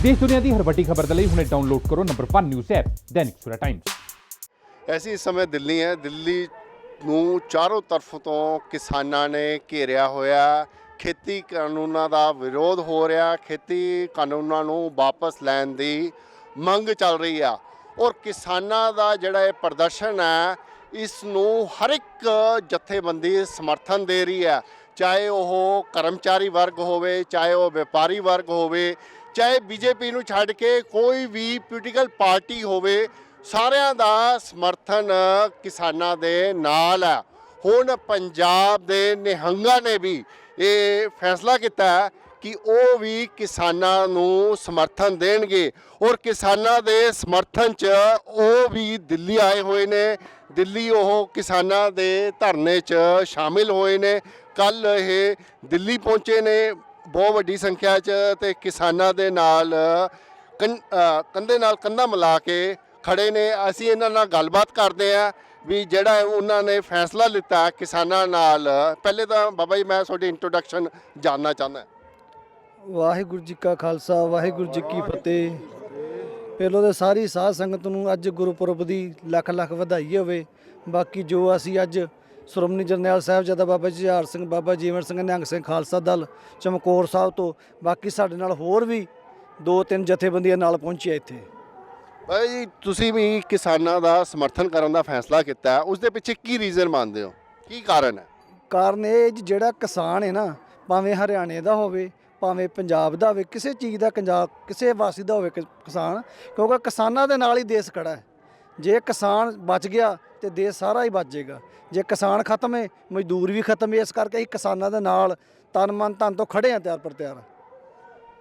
देश दुनिया की हर वड्डी खबर के लिए हुणे डाउनलोड करो number 1 news app Dainik Savera times. ऐसी इस समय दिल्ली है। दिल्ली ਨੂੰ ਚਾਰੋਂ ਤਰਫ ਤੋਂ ਕਿਸਾਨਾਂ ਨੇ ਘੇਰਿਆ ਹੋਇਆ। ਖੇਤੀ ਕਾਨੂੰਨਾਂ ਦਾ ਵਿਰੋਧ ਹੋ ਰਿਹਾ। ਖੇਤੀ ਕਾਨੂੰਨਾਂ ਨੂੰ ਵਾਪਸ ਲੈਣ ਦੀ ਮੰਗ ਚੱਲ ਰਹੀ ਆ ਔਰ ਕਿਸਾਨਾਂ ਦਾ ਜਿਹੜਾ ਇਹ ਪ੍ਰਦਰਸ਼ਨ ਹੈ ਇਸ ਨੂੰ ਹਰ ਇੱਕ ਜਥੇਬੰਦੀ ਸਮਰਥਨ ਦੇ ਰਹੀ ਹੈ, ਚਾਹੇ ਉਹ ਕਰਮਚਾਰੀ ਵਰਗ ਹੋਵੇ, ਚਾਹੇ ਉਹ ਵਪਾਰੀ ਵਰਗ ਹੋਵੇ, ਚਾਹੇ ਬੀਜੇਪੀ ਨੂੰ ਛੱਡ ਕੇ ਕੋਈ ਵੀ ਪੋਲੀਟੀਕਲ ਪਾਰਟੀ ਹੋਵੇ, ਸਾਰਿਆਂ ਦਾ ਸਮਰਥਨ ਕਿਸਾਨਾਂ ਦੇ ਨਾਲ ਹੈ। ਹੁਣ ਪੰਜਾਬ ਦੇ ਨਿਹੰਗਾਂ ਨੇ ਵੀ ਇਹ ਫੈਸਲਾ ਕੀਤਾ ਕਿ ਉਹ ਵੀ ਕਿਸਾਨਾਂ ਨੂੰ ਸਮਰਥਨ ਦੇਣਗੇ ਔਰ ਕਿਸਾਨਾਂ ਦੇ ਸਮਰਥਨ 'ਚ ਉਹ ਵੀ ਦਿੱਲੀ ਆਏ ਹੋਏ ਨੇ। ਦਿੱਲੀ ਉਹ ਕਿਸਾਨਾਂ ਦੇ ਧਰਨੇ 'ਚ ਸ਼ਾਮਿਲ ਹੋਏ ਨੇ। ਕੱਲ੍ਹ ਇਹ ਦਿੱਲੀ ਪਹੁੰਚੇ ਨੇ ਬਹੁਤ ਵੱਡੀ ਸੰਖਿਆ 'ਚ ਤੇ ਕਿਸਾਨਾਂ ਦੇ ਨਾਲ ਕੰਧੇ ਨਾਲ ਕੰਧਾ ਮਿਲਾ ਕੇ ਖੜੇ ਨੇ। ਅਸੀਂ ਇਹਨਾਂ ਨਾਲ ਗੱਲਬਾਤ ਕਰਦੇ ਹਾਂ ਵੀ ਜਿਹੜਾ ਉਹਨਾਂ ਨੇ ਫੈਸਲਾ ਲਿੱਤਾ ਕਿਸਾਨਾਂ ਨਾਲ। ਪਹਿਲੇ ਤਾਂ ਬਾਬਾ ਜੀ ਮੈਂ ਤੁਹਾਡੀ ਇੰਟਰੋਡਕਸ਼ਨ ਜਾਣਨਾ ਚਾਹੁੰਦਾ। ਵਾਹਿਗੁਰੂ ਜੀ ਕਾ ਖਾਲਸਾ ਵਾਹਿਗੁਰੂ ਜੀ ਕੀ ਫਤਿਹ। ਪਹਿਲੋਂ ਤਾਂ ਸਾਰੀ ਸਾਧ ਸੰਗਤ ਨੂੰ ਅੱਜ ਗੁਰਪੁਰਬ ਦੀ ਲੱਖ ਲੱਖ ਵਧਾਈ ਹੋਵੇ। ਬਾਕੀ ਜੋ ਅਸੀਂ ਅੱਜ ਸ਼੍ਰੋਮਣੀ ਜਰਨੈਲ ਸਾਹਿਬਜ਼ਾਦਾ ਬਾਬਾ ਜੁਝਾਰ ਸਿੰਘ, ਬਾਬਾ ਜੀਵਨ ਸਿੰਘ, ਨਿਹੰਗ ਸਿੰਘ ਖਾਲਸਾ ਦਲ ਚਮਕੌਰ ਸਾਹਿਬ ਤੋਂ ਬਾਕੀ ਸਾਡੇ ਨਾਲ ਹੋਰ ਵੀ 2-3 ਜਥੇਬੰਦੀਆਂ ਨਾਲ ਪਹੁੰਚੀਆਂ ਇੱਥੇ। ਬਾਈ ਜੀ ਤੁਸੀਂ ਵੀ ਕਿਸਾਨਾਂ ਦਾ ਸਮਰਥਨ ਕਰਨ ਦਾ ਫੈਸਲਾ ਕੀਤਾ, ਉਸ ਦੇ ਪਿੱਛੇ ਕੀ ਰੀਜ਼ਨ ਮੰਨਦੇ ਹੋ, ਕੀ ਕਾਰਨ ਹੈ? ਕਾਰਨ ਇਹ ਜੀ ਜਿਹੜਾ ਕਿਸਾਨ ਹੈ ਨਾ, ਭਾਵੇਂ ਹਰਿਆਣੇ ਦਾ ਹੋਵੇ ਭਾਵੇਂ ਪੰਜਾਬ ਦਾ ਹੋਵੇ, ਕਿਸੇ ਚੀਜ਼ ਦਾ ਕਿਸੇ ਵਾਸੀ ਦਾ ਹੋਵੇ ਕਿਸਾਨ, ਕਿਉਂਕਿ ਕਿਸਾਨਾਂ ਦੇ ਨਾਲ ਹੀ ਦੇਸ਼ ਖੜਾ ਹੈ। ਜੇ ਕਿਸਾਨ ਬਚ ਗਿਆ ਤੇ ਦੇਸ਼ ਸਾਰਾ ਹੀ ਬਚ ਜਾਏਗਾ। ਜੇ ਕਿਸਾਨ ਖਤਮ ਹੈ ਮਜ਼ਦੂਰ ਵੀ ਖਤਮ ਹੈ। ਇਸ ਕਰਕੇ ਅਸੀਂ ਕਿਸਾਨਾਂ ਦੇ ਨਾਲ ਤਨ ਮਨ ਧਨ ਤੋਂ ਖੜੇ ਹਾਂ, ਤਿਆਰ ਪਰ ਤਿਆਰ।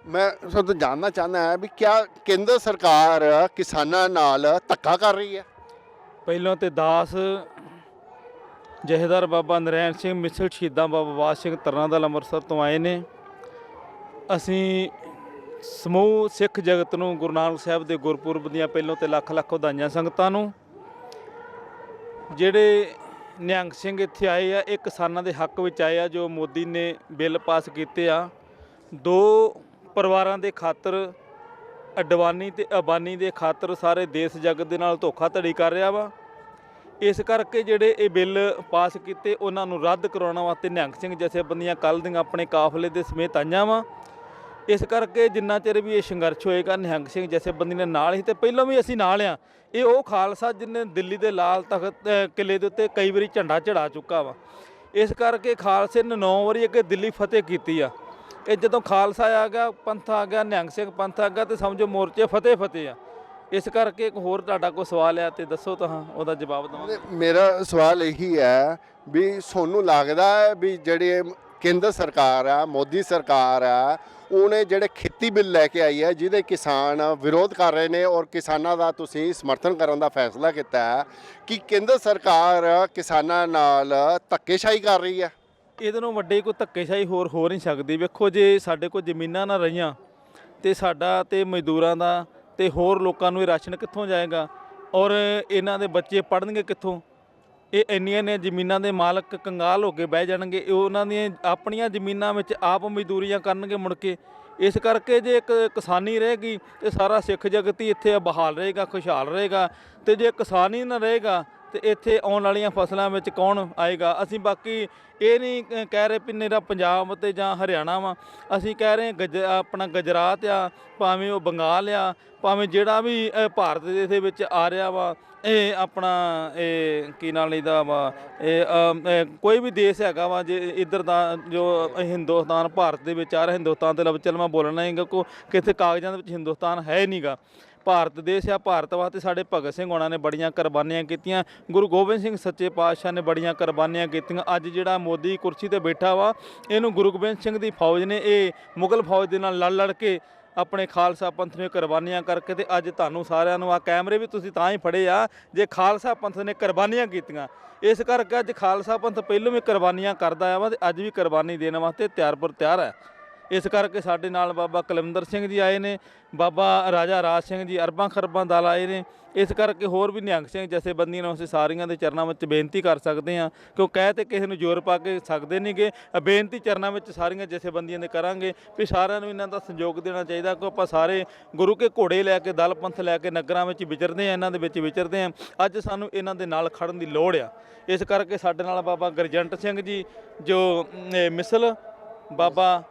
ਮੈਂ ਤੁਹਾਨੂੰ ਤੋਂ ਜਾਣਨਾ ਚਾਹੁੰਦਾ ਹਾਂ ਵੀ ਕਿਆ ਕੇਂਦਰ ਸਰਕਾਰ ਕਿਸਾਨਾਂ ਨਾਲ ਧੱਕਾ ਕਰ ਰਹੀ ਹੈ? ਪਹਿਲਾਂ ਤੇ ਦਾਸ ਜਹੇਦਾਰ ਬਾਬਾ ਨਰੈਣ ਸਿੰਘ ਮਿਸਲ ਸ਼ਹੀਦਾਂ ਬਾਬਾ ਬਾਦ ਸਿੰਘ ਤਰਨਾਦਲ ਅੰਮ੍ਰਿਤਸਰ ਤੋਂ ਆਏ ਨੇ। ਅਸੀਂ ਸਮੂਹ ਸਿੱਖ ਜਗਤ ਨੂੰ ਗੁਰੂ ਨਾਨਕ ਸਾਹਿਬ ਦੇ ਗੁਰਪੁਰਬ ਦੀਆਂ ਪਹਿਲਾਂ ਤੇ ਲੱਖ ਲੱਖ ਵਧਾਈਆਂ ਸੰਗਤਾਂ ਨੂੰ। ਜਿਹੜੇ ਨਿਹੰਗ ਸਿੰਘ ਇੱਥੇ ਆਏ ਆ ਇਹ ਕਿਸਾਨਾਂ ਦੇ ਹੱਕ ਵਿੱਚ ਆਏ ਆ। ਜੋ ਮੋਦੀ ਨੇ ਬਿੱਲ ਪਾਸ ਕੀਤੇ ਆ, 2 ਪਰਿਵਾਰਾਂ ਦੇ ਖਾਤਰ, ਅਡਵਾਨੀ ਤੇ ਅੰਬਾਨੀ ਦੇ ਖਾਤਰ ਸਾਰੇ ਦੇਸ਼ ਜਗਤ ਦੇ ਨਾਲ ਧੋਖਾਧੜੀ ਕਰ ਰਿਹਾ ਵਾ। ਇਸ ਕਰਕੇ ਜਿਹੜੇ ਇਹ ਬਿੱਲ ਪਾਸ ਕੀਤੇ ਉਹਨਾਂ ਨੂੰ ਰੱਦ ਕਰਾਉਣ ਵਾਸਤੇ ਨਿਹੰਗ ਸਿੰਘ ਜਥੇਬੰਦੀਆਂ ਕੱਲ੍ਹ ਦੀਆਂ ਆਪਣੇ ਕਾਫਲੇ ਦੇ ਸਮੇਤ ਆਈਆਂ ਵਾ। ਇਸ ਕਰਕੇ ਜਿੰਨਾ ਚਿਰ ਵੀ ਇਹ ਸੰਘਰਸ਼ ਹੋਏਗਾ ਨਿਹੰਗ ਸਿੰਘ ਜਥੇਬੰਦੀ ਨੇ ਨਾਲ ਹੀ, ਤੇ ਪਹਿਲਾਂ ਵੀ ਅਸੀਂ ਨਾਲ ਆ। ਇਹ ਉਹ ਖਾਲਸਾ ਜਿਹਨੇ ਦਿੱਲੀ ਦੇ ਲਾਲ ਤਖਤ ਕਿਲੇ ਦੇ ਉੱਤੇ ਕਈ ਵਾਰੀ ਝੰਡਾ ਚੜਾ ਚੁੱਕਾ ਵਾ। ਇਸ ਕਰਕੇ ਖਾਲਸੇ ਨੇ 9 ਵਾਰੀ ਅੱਗੇ ਦਿੱਲੀ ਫਤਿਹ ਕੀਤੀ ਆ। ਇਹ ਜਦੋਂ ਖਾਲਸਾ ਆ ਗਿਆ, ਪੰਥ ਆ ਗਿਆ, ਨਿਹੰਗ ਸਿੰਘ ਪੰਥ ਆ ਗਿਆ, ਤੇ ਸਮਝੋ ਮੋਰਚੇ ਫਤਿਹ ਆ। ਇਸ ਕਰਕੇ ਇੱਕ ਹੋਰ ਤੁਹਾਡਾ ਕੋਈ ਸਵਾਲ ਆ ਤੇ ਦੱਸੋ ਤਾਂ ਉਹਦਾ ਜਵਾਬ ਦਵਾਂਗੇ। ਮੇਰਾ ਸਵਾਲ ਇਹੀ ਹੈ ਵੀ ਤੁਹਾਨੂੰ ਲੱਗਦਾ ਹੈ ਵੀ ਜਿਹੜੇ ਕੇਂਦਰ ਸਰਕਾਰ ਆ, ਮੋਦੀ ਸਰਕਾਰ ਆ, ਉਹਨੇ ਜਿਹੜੇ ਖੇਤੀ ਬਿੱਲ ਲੈ ਕੇ ਆਈ ਹੈ ਜਿਹਦੇ ਕਿਸਾਨ ਵਿਰੋਧ ਕਰ ਰਹੇ ਨੇ ਔਰ ਕਿਸਾਨਾਂ ਦਾ ਤੁਸੀਂ ਸਮਰਥਨ ਕਰਨ ਦਾ ਫੈਸਲਾ ਕੀਤਾ ਹੈ, ਕਿ ਕੇਂਦਰ ਸਰਕਾਰ ਕਿਸਾਨਾਂ ਨਾਲ ਧੱਕੇਸ਼ਾਹੀ ਕਰ ਰਹੀ ਹੈ? ਇਹਦੇ ਨਾਲੋਂ ਵੱਡੇ ਕੋਈ ਧੱਕੇਸ਼ਾਹੀ ਹੋਰ ਹੋ ਨਹੀਂ ਸਕਦੀ। ਵੇਖੋ ਜੇ ਸਾਡੇ ਕੋਲ ਜ਼ਮੀਨਾਂ ਨਾ ਰਹੀਆਂ ਤੇ ਸਾਡਾ ਤੇ ਮਜ਼ਦੂਰਾਂ ਦਾ ਤੇ ਹੋਰ ਲੋਕਾਂ ਨੂੰ ਇਹ ਰਾਸ਼ਨ ਕਿੱਥੋਂ ਜਾਏਗਾ ਔਰ ਇਹਨਾਂ ਦੇ ਬੱਚੇ ਪੜ੍ਹਨਗੇ ਕਿੱਥੋਂ? ਇਹ ਇੰਨੀਆਂ ਨੇ ਜ਼ਮੀਨਾਂ ਦੇ ਮਾਲਕ ਕੰਗਾਲ ਹੋ ਕੇ ਬਹਿ ਜਾਣਗੇ। ਇਹ ਉਹਨਾਂ ਦੀਆਂ ਆਪਣੀਆਂ ਜ਼ਮੀਨਾਂ ਵਿੱਚ ਆਪ ਮਜ਼ਦੂਰੀਆਂ ਕਰਨਗੇ ਮੁੜ ਕੇ। ਇਸ ਕਰਕੇ ਜੇ ਇੱਕ ਕਿਸਾਨੀ ਰਹੇਗੀ ਤੇ ਸਾਰਾ ਸਿੱਖ ਜਗਤ ਹੀ ਇੱਥੇ ਬਹਾਲ ਰਹੇਗਾ, ਖੁਸ਼ਹਾਲ ਰਹੇਗਾ। ਤੇ ਜੇ ਕਿਸਾਨ ਹੀ ਨਾ ਰਹੇਗਾ ਤੇ ਇੱਥੇ ਆਉਣ ਵਾਲੀਆਂ ਫਸਲਾਂ ਵਿੱਚ ਕੌਣ ਆਏਗਾ? ਅਸੀਂ ਬਾਕੀ ਇਹ ਨਹੀਂ ਕਹਿ ਰਹੇ ਵੀ ਮੇਰਾ ਪੰਜਾਬ ਤੇ ਜਾਂ ਹਰਿਆਣਾ ਵਾ। ਅਸੀਂ ਕਹਿ ਰਹੇ ਆਪਣਾ ਗੁਜਰਾਤ ਆ, ਭਾਵੇਂ ਉਹ ਬੰਗਾਲ ਆ, ਭਾਵੇਂ ਜਿਹੜਾ ਵੀ ਭਾਰਤ ਦੇ ਵਿੱਚ ਆ ਰਿਹਾ ਵਾ, ਇਹ ਆਪਣਾ ਇਹ ਕੀ ਨਾਲ ਲਈਦਾ ਵਾ, ਇਹ ਕੋਈ ਵੀ ਦੇਸ਼ ਹੈਗਾ ਵਾ। ਜੇ ਇੱਧਰ ਦਾ ਜੋ ਹਿੰਦੁਸਤਾਨ ਭਾਰਤ ਦੇ ਵਿੱਚ ਆ ਰਿਹਾ, ਹਿੰਦੁਸਤਾਨ ਦੇ ਲਫ਼ਜ਼ ਚੱਲ ਮੈਂ ਬੋਲਣਾ ਹੈਗਾ ਕੋ ਕਿਤੇ ਕਾਗਜ਼ਾਂ ਦੇ ਵਿੱਚ ਹਿੰਦੁਸਤਾਨ ਹੈ ਨਹੀਂ ਗਾ। ਭਾਰਤ ਦੇਸ਼ ਆ। ਭਾਰਤ ਵਾਸਤੇ ਸਾਡੇ ਭਗਤ ਸਿੰਘ ਹੋਣਾ ਨੇ ਬੜੀਆਂ ਕੁਰਬਾਨੀਆਂ ਕੀਤੀਆਂ। ਗੁਰੂ ਗੋਬਿੰਦ ਸਿੰਘ ਸੱਚੇ ਪਾਤਸ਼ਾਹ ਨੇ ਬੜੀਆਂ ਕੁਰਬਾਨੀਆਂ ਕੀਤੀਆਂ। ਅੱਜ ਜਿਹੜਾ ਮੋਦੀ ਕੁਰਸੀ 'ਤੇ ਬੈਠਾ ਵਾ, ਇਹਨੂੰ ਗੁਰੂ ਗੋਬਿੰਦ ਸਿੰਘ ਦੀ ਫੌਜ ਨੇ ਇਹ ਮੁਗਲ ਫੌਜ ਦੇ ਨਾਲ ਲੜ ਕੇ ਆਪਣੇ ਖਾਲਸਾ ਪੰਥ ਨੇ ਕੁਰਬਾਨੀਆਂ ਕਰਕੇ ਤੇ ਅੱਜ ਤੁਹਾਨੂੰ ਸਾਰਿਆਂ ਨੂੰ ਆ ਕੈਮਰੇ ਵੀ ਤੁਸੀਂ ਤਾਂ ਹੀ ਫੜੇ ਆ ਜੇ ਖਾਲਸਾ ਪੰਥ ਨੇ ਕੁਰਬਾਨੀਆਂ ਕੀਤੀਆਂ। ਇਸ ਕਰਕੇ ਅੱਜ ਖਾਲਸਾ ਪੰਥ ਪਹਿਲੋਂ ਵੀ ਕੁਰਬਾਨੀਆਂ ਕਰਦਾ ਆ ਵਾ ਤੇ ਅੱਜ ਵੀ ਕੁਰਬਾਨੀ ਦੇਣ ਵਾਸਤੇ ਤਿਆਰ ਪਰ ਤਿਆਰ ਹੈ। ਇਸ ਕਰਕੇ ਸਾਡੇ ਨਾਲ ਬਾਬਾ ਕੁਲਵਿੰਦਰ ਸਿੰਘ ਜੀ ਆਏ ਨੇ, ਬਾਬਾ ਰਾਜਾ ਰਾਜ ਸਿੰਘ ਜੀ, ਅਰਬਾਂ ਖਰਬਾਂ ਦਲ ਆਏ ਨੇ। ਇਸ ਕਰਕੇ ਹੋਰ ਵੀ ਨਿਹੰਗ ਸਿੰਘ ਜਥੇਬੰਦੀਆਂ ਨੂੰ ਅਸੀਂ ਸਾਰੀਆਂ ਦੇ ਚਰਨਾਂ ਵਿੱਚ ਬੇਨਤੀ ਕਰ ਸਕਦੇ ਹਾਂ, ਕਿ ਉਹ ਕਹਿ ਤੇ ਕਿਸੇ ਨੂੰ ਜ਼ੋਰ ਪਾ ਕੇ ਸਕਦੇ ਨਹੀਂਗੇ। ਬੇਨਤੀ ਚਰਨਾਂ ਵਿੱਚ ਸਾਰੀਆਂ ਜਥੇਬੰਦੀਆਂ ਦੇ ਕਰਾਂਗੇ ਵੀ ਸਾਰਿਆਂ ਨੂੰ ਇਹਨਾਂ ਦਾ ਸਹਿਯੋਗ ਦੇਣਾ ਚਾਹੀਦਾ, ਕਿ ਆਪਾਂ ਸਾਰੇ ਗੁਰੂ ਕੇ ਘੋੜੇ ਲੈ ਕੇ, ਦਲ ਪੰਥ ਲੈ ਕੇ ਨਗਰਾਂ ਵਿੱਚ ਵਿਚਰਦੇ ਹਾਂ, ਇਹਨਾਂ ਦੇ ਵਿੱਚ ਵਿਚਰਦੇ ਹਾਂ। ਅੱਜ ਸਾਨੂੰ ਇਹਨਾਂ ਦੇ ਨਾਲ ਖੜਨ ਦੀ ਲੋੜ ਆ। ਇਸ ਕਰਕੇ ਸਾਡੇ ਨਾਲ ਬਾਬਾ ਗੁਰਜੰਟ ਸਿੰਘ ਜੀ ਜੋ ਮਿਸਲ, ਬਾਬਾ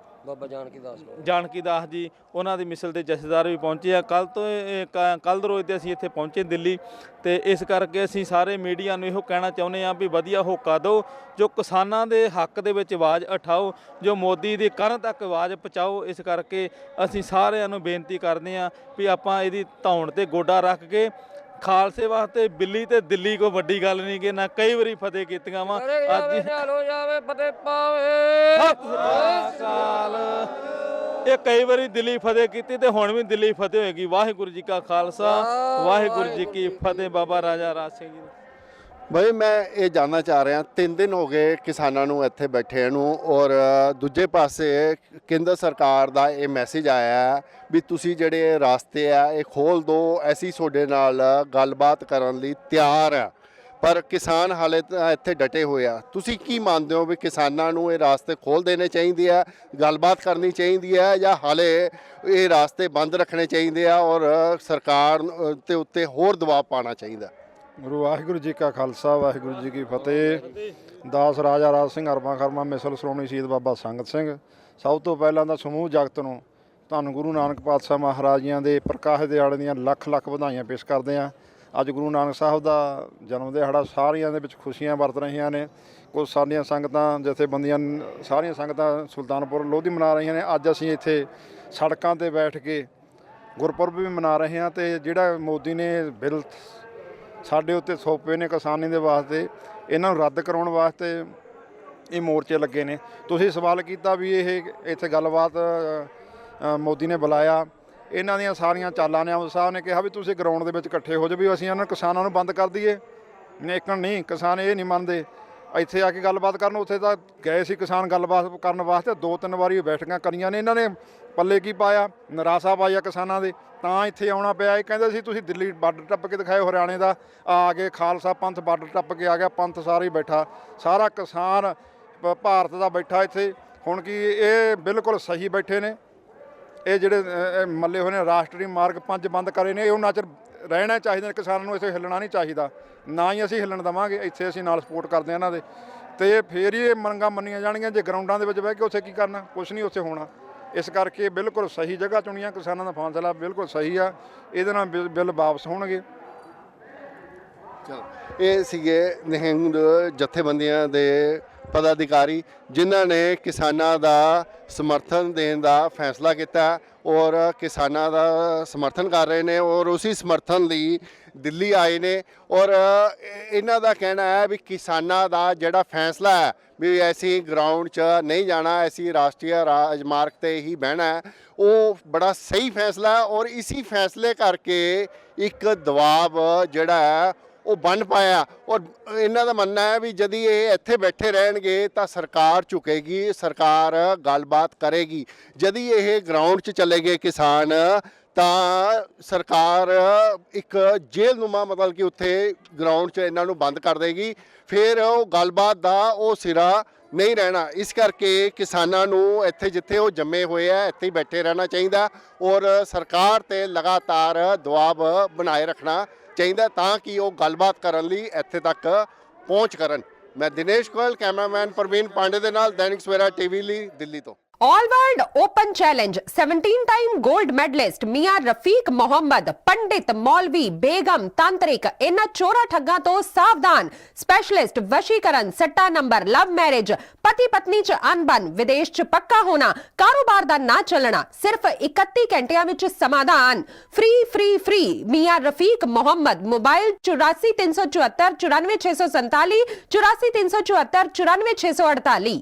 ਜਾਨਕੀ ਦਾਸ ਜੀ, ਉਹਨਾਂ ਦੀ ਮਿਸਲ ਦੇ ਜਥੇਦਾਰ ਵੀ ਪਹੁੰਚੇ ਆ। ਕੱਲ੍ਹ ਰੋਜ਼ ਤੇ ਅਸੀਂ ਇੱਥੇ ਪਹੁੰਚੇ ਦਿੱਲੀ, ਤੇ ਇਸ ਕਰਕੇ ਅਸੀਂ ਸਾਰੇ ਮੀਡੀਆ ਨੂੰ ਇਹੋ ਕਹਿਣਾ ਚਾਹੁੰਦੇ ਹਾਂ ਵੀ ਵਧੀਆ ਹੋਕਾ ਦਿਓ, ਜੋ ਕਿਸਾਨਾਂ ਦੇ ਹੱਕ ਦੇ ਵਿੱਚ ਆਵਾਜ਼ ਉਠਾਓ, ਜੋ ਮੋਦੀ ਦੀ ਕਰਨ ਤੱਕ ਆਵਾਜ਼ ਪਹੁੰਚਾਓ। ਇਸ ਕਰਕੇ ਅਸੀਂ ਸਾਰਿਆਂ ਨੂੰ ਬੇਨਤੀ ਕਰਦੇ ਹਾਂ ਵੀ ਆਪਾਂ ਇਹਦੀ ਧੌਣ ਤੇ ਗੋਡਾ ਰੱਖ ਕੇ ਖਾਲਸੇ ਵਾਸਤੇ ਬਿੱਲੀ ਤੇ ਦਿੱਲੀ ਕੋਈ ਵੱਡੀ ਗੱਲ ਨਹੀਂ ਕਿ ਨਾ ਕਈ ਵਾਰੀ ਫਤਿਹ ਕੀਤੀਆਂ ਵਾ। ਅੱਜ ਹੋ ਜਾਵੇ ਫਤਿਹ ਪਾਵੇ ਇਹ ਕਈ ਵਾਰੀ ਦਿੱਲੀ ਫਤਿਹ ਕੀਤੀ ਤੇ ਹੁਣ ਵੀ ਦਿੱਲੀ ਫਤਿਹ ਹੋਏਗੀ। ਵਾਹਿਗੁਰੂ ਜੀ ਕਾ ਖਾਲਸਾ, ਵਾਹਿਗੁਰੂ ਜੀ ਕੀ ਫਤਿਹ। ਬਾਬਾ ਰਾਜਾ ਰਾਜ ਸਿੰਘ ਜੀ। ਭਾਈ ਮੈਂ ਇਹ ਜਾਣਨਾ ਚਾਹ ਰਿਹਾ, 3 ਦਿਨ ਹੋ ਗਏ ਕਿਸਾਨਾਂ ਨੂੰ ਇੱਥੇ ਬੈਠੇ ਨੂੰ, ਔਰ ਦੂਜੇ ਪਾਸੇ ਕੇਂਦਰ ਸਰਕਾਰ ਦਾ ਇਹ ਮੈਸੇਜ ਆਇਆ ਵੀ ਤੁਸੀਂ ਜਿਹੜੇ ਰਾਸਤੇ ਆ ਇਹ ਖੋਲ੍ਹ ਦਿਓ, ਅਸੀਂ ਤੁਹਾਡੇ ਨਾਲ ਗੱਲਬਾਤ ਕਰਨ ਲਈ ਤਿਆਰ ਆ। ਪਰ ਕਿਸਾਨ ਹਾਲੇ ਤਾਂ ਇੱਥੇ ਡਟੇ ਹੋਏ ਆ। ਤੁਸੀਂ ਕੀ ਮੰਨਦੇ ਹੋ ਵੀ ਕਿਸਾਨਾਂ ਨੂੰ ਇਹ ਰਾਸਤੇ ਖੋਲ੍ਹ ਦੇਣੇ ਚਾਹੀਦੇ ਆ, ਗੱਲਬਾਤ ਕਰਨੀ ਚਾਹੀਦੀ ਹੈ, ਜਾਂ ਹਾਲੇ ਇਹ ਰਾਸਤੇ ਬੰਦ ਰੱਖਣੇ ਚਾਹੀਦੇ ਆ ਔਰ ਸਰਕਾਰ ਦੇ ਉੱਤੇ ਹੋਰ ਦਬਾਅ ਪਾਉਣਾ ਚਾਹੀਦਾ? ਗੁਰੂ ਵਾਹਿਗੁਰੂ ਜੀ ਕਾ ਖਾਲਸਾ, ਵਾਹਿਗੁਰੂ ਜੀ ਕੀ ਫਤਿਹ। ਦਾਸ ਰਾਜਾ ਰਾਜ ਸਿੰਘ, ਅਰਬਾਂ ਖਰਬਾਂ ਮਿਸਲ, ਸ਼੍ਰੋਮਣੀ ਸ਼ਹੀਦ ਬਾਬਾ ਸੰਗਤ ਸਿੰਘ। ਸਭ ਤੋਂ ਪਹਿਲਾਂ ਤਾਂ ਸਮੂਹ ਜਗਤ ਨੂੰ ਧੰਨ ਗੁਰੂ ਨਾਨਕ ਪਾਤਸ਼ਾਹ ਮਹਾਰਾਜ ਜੀਆਂ ਦੇ ਪ੍ਰਕਾਸ਼ ਦਿਹਾੜੇ ਦੀਆਂ ਲੱਖ ਲੱਖ ਵਧਾਈਆਂ ਪੇਸ਼ ਕਰਦੇ ਹਾਂ। ਅੱਜ ਗੁਰੂ ਨਾਨਕ ਸਾਹਿਬ ਦਾ ਜਨਮ ਦਿਹਾੜਾ, ਸਾਰਿਆਂ ਦੇ ਵਿੱਚ ਖੁਸ਼ੀਆਂ ਵਰਤ ਰਹੀਆਂ ਨੇ। ਕੁਝ ਸਾਡੀਆਂ ਸੰਗਤਾਂ ਜਥੇਬੰਦੀਆਂ ਸਾਰੀਆਂ ਸੰਗਤਾਂ ਸੁਲਤਾਨਪੁਰ ਲੋਧੀ ਮਨਾ ਰਹੀਆਂ ਨੇ। ਅੱਜ ਅਸੀਂ ਇੱਥੇ ਸੜਕਾਂ 'ਤੇ ਬੈਠ ਕੇ ਗੁਰਪੁਰਬ ਵੀ ਮਨਾ ਰਹੇ ਹਾਂ। ਅਤੇ ਜਿਹੜਾ ਮੋਦੀ ਨੇ ਬਿੱਲ ਸਾਡੇ ਉੱਤੇ ਥੋਪੇ ਨੇ ਕਿਸਾਨੀ ਦੇ ਵਾਸਤੇ, ਇਹਨਾਂ ਨੂੰ ਰੱਦ ਕਰਾਉਣ ਵਾਸਤੇ ਇਹ ਮੋਰਚੇ ਲੱਗੇ ਨੇ। ਤੁਸੀਂ ਸਵਾਲ ਕੀਤਾ ਵੀ ਇਹ ਇੱਥੇ ਗੱਲਬਾਤ ਮੋਦੀ ਨੇ ਬੁਲਾਇਆ, ਇਹਨਾਂ ਦੀਆਂ ਸਾਰੀਆਂ ਚਾਲਾਂ ਨੇ। ਅਮਿਤ ਸਾਹਿਬ ਨੇ ਕਿਹਾ ਵੀ ਤੁਸੀਂ ਗਰਾਊਂਡ ਦੇ ਵਿੱਚ ਇਕੱਠੇ ਹੋ ਜਾਓ, ਵੀ ਅਸੀਂ ਇਹਨਾਂ ਕਿਸਾਨਾਂ ਨੂੰ ਬੰਦ ਕਰ ਦਈਏ। ਨੇਕਣ ਨਹੀਂ, ਕਿਸਾਨ ਇਹ ਨਹੀਂ ਮੰਨਦੇ ਇੱਥੇ ਆ ਕੇ ਗੱਲਬਾਤ ਕਰਨ। ਉੱਥੇ ਤਾਂ ਗਏ ਸੀ ਕਿਸਾਨ ਗੱਲਬਾਤ ਕਰਨ ਵਾਸਤੇ, 2-3 ਵਾਰੀ ਬੈਠਕਾਂ ਕਰੀਆਂ ਨੇ। ਇਹਨਾਂ ਨੇ ਪੱਲੇ ਕੀ ਪਾਇਆ, ਨਿਰਾਸ਼ਾ ਪਾਈ ਆ ਕਿਸਾਨਾਂ ਦੇ, ਤਾਂ ਇੱਥੇ ਆਉਣਾ ਪਿਆ। ਇਹ ਕਹਿੰਦੇ ਸੀ ਤੁਸੀਂ ਦਿੱਲੀ ਬਾਰਡਰ ਟੱਪ ਕੇ ਦਿਖਾਏ, ਹਰਿਆਣੇ ਦਾ ਆ ਕੇ ਖਾਲਸਾ ਪੰਥ ਬਾਰਡਰ ਟੱਪ ਕੇ ਆ ਗਿਆ। ਪੰਥ ਸਾਰਾ ਹੀ ਬੈਠਾ, ਸਾਰਾ ਕਿਸਾਨ ਭਾਰਤ ਦਾ ਬੈਠਾ ਇੱਥੇ। ਹੁਣ ਕੀ ਇਹ ਬਿਲਕੁਲ ਸਹੀ ਬੈਠੇ ਨੇ। ਇਹ ਜਿਹੜੇ ਮੱਲੇ ਹੋਏ ਨੇ ਰਾਸ਼ਟਰੀ ਮਾਰਗ 5 ਬੰਦ ਕਰੇ ਨੇ, ਇਹ ਉਹਨਾਂ ਚਿਰ ਰਹਿਣਾ ਚਾਹੀਦਾ ਨੇ। ਕਿਸਾਨਾਂ ਨੂੰ ਇੱਥੇ ਹਿੱਲਣਾ ਨਹੀਂ ਚਾਹੀਦਾ, ਨਾ ਹੀ ਅਸੀਂ ਹਿੱਲਣ ਦੇਵਾਂਗੇ। ਇੱਥੇ ਅਸੀਂ ਨਾਲ ਸਪੋਰਟ ਕਰਦੇ ਹਾਂ ਇਹਨਾਂ ਦੇ, ਅਤੇ ਫਿਰ ਹੀ ਇਹ ਮੰਗਾਂ ਮੰਨੀਆਂ ਜਾਣਗੀਆਂ। ਜੇ ਗਰਾਊਂਡਾਂ ਦੇ ਵਿੱਚ ਬਹਿ ਕੇ ਉੱਥੇ ਕੀ ਕਰਨਾ, ਕੁਛ ਨਹੀਂ ਉੱਥੇ ਹੋਣਾ। ਇਸ ਕਰਕੇ ਬਿਲਕੁਲ ਸਹੀ ਜਗ੍ਹਾ ਚੁਣੀਆਂ। ਕਿਸਾਨਾਂ ਦਾ ਫੈਸਲਾ ਬਿਲਕੁਲ ਸਹੀ ਆ, ਇਹਦੇ ਨਾਲ ਬਿੱਲ ਵਾਪਸ ਹੋਣਗੇ। ਚਲੋ, ਇਹ ਸੀਗੇ ਨਿਹੰਗ ਜਥੇਬੰਦੀਆਂ ਦੇ ਪਦਾਧਿਕਾਰੀ ਜਿਨ੍ਹਾਂ ਨੇ ਕਿਸਾਨਾਂ ਦਾ ਸਮਰਥਨ ਦੇਣ ਦਾ ਫੈਸਲਾ ਕੀਤਾ ਔਰ ਕਿਸਾਨਾਂ ਦਾ ਸਮਰਥਨ ਕਰ ਰਹੇ ਨੇ, ਔਰ ਉਸੇ ਸਮਰਥਨ ਲਈ ਦਿੱਲੀ ਆਏ ਨੇ। ਔਰ ਇਹਨਾਂ ਦਾ ਕਹਿਣਾ ਹੈ ਵੀ ਕਿਸਾਨਾਂ ਦਾ ਜਿਹੜਾ ਫੈਸਲਾ ਹੈ ਵੀ ਅਸੀਂ ਗਰਾਊਂਡ 'ਚ ਨਹੀਂ ਜਾਣਾ, ਅਸੀਂ ਰਾਸ਼ਟਰੀ ਰਾਜਮਾਰਗ 'ਤੇ ਹੀ ਬਹਿਣਾ ਹੈ, ਉਹ ਬੜਾ ਸਹੀ ਫੈਸਲਾ ਹੈ। ਔਰ ਇਸੀ ਫੈਸਲੇ ਕਰਕੇ ਇੱਕ ਦਬਾਅ ਜਿਹੜਾ ਹੈ ਉਹ ਬਣ ਪਾਇਆ। ਔਰ ਇਹਨਾਂ ਦਾ ਮੰਨਣਾ ਹੈ ਵੀ ਜਦ ਇਹ ਇੱਥੇ ਬੈਠੇ ਰਹਿਣਗੇ ਤਾਂ ਸਰਕਾਰ ਝੁਕੇਗੀ, ਸਰਕਾਰ ਗੱਲਬਾਤ ਕਰੇਗੀ। ਜਦ ਇਹ ਗਰਾਊਂਡ 'ਚ ਚਲੇ ਗਏ ਕਿਸਾਨ ਤਾਂ ਸਰਕਾਰ ਇੱਕ ਜੇਲ੍ਹਨੁਮਾ ਮਤਲਬ ਕਿ ਉੱਥੇ ਗਰਾਊਂਡ 'ਚ ਇਹਨਾਂ ਨੂੰ ਬੰਦ ਕਰ ਦੇਗੀ। ਫਿਰ ਉਹ ਗੱਲਬਾਤ ਦਾ ਉਹ ਸਿਰਾ ਨਹੀਂ ਰਹਿਣਾ। ਇਸ ਕਰਕੇ ਕਿਸਾਨਾਂ ਨੂੰ ਇੱਥੇ ਜਿੱਥੇ ਉਹ ਜੰਮੇ ਹੋਏ ਆ ਇੱਥੇ ਹੀ ਬੈਠੇ ਰਹਿਣਾ ਚਾਹੀਦਾ ਔਰ ਸਰਕਾਰ 'ਤੇ ਲਗਾਤਾਰ ਦਬਾਅ ਬਣਾਏ ਰੱਖਣਾ ਚਾਹੀਦਾ ਤਾਂ ਕਿ ਉਹ ਗੱਲਬਾਤ ਕਰਨ ਲਈ ਇੱਥੇ ਤੱਕ ਪਹੁੰਚ ਕਰਨ। ਮੈਂ ਦਿਨੇਸ਼ ਗੋਇਲ, ਕੈਮਰਾਮੈਨ ਪ੍ਰਵੀਨ ਪਾਂਡੇ ਦੇ ਨਾਲ, ਦੈਨਿਕ ਸਵੇਰਾ ਟੀਵੀ ਲਈ ਦਿੱਲੀ ਤੋਂ। All world open challenge 17 time gold medalist मियां रफीक मोहम्मद, पंडित, मौलवी, बेगम, तांत्रिक, इन्हां चोरा ठग्गां तो सावधान। स्पेशलिस्ट वशीकरण, सट्टा नंबर, लव मैरिज, पति पत्नी च अनबन, विदेश च पक्का होना, कारोबार दा ना चलना, सिर्फ 31 घंटियां विच समाधान। फ्री फ्री फ्री मियां रफीक मोहम्मद। मोबाइल 84 374 94 647, 84 374 94 648।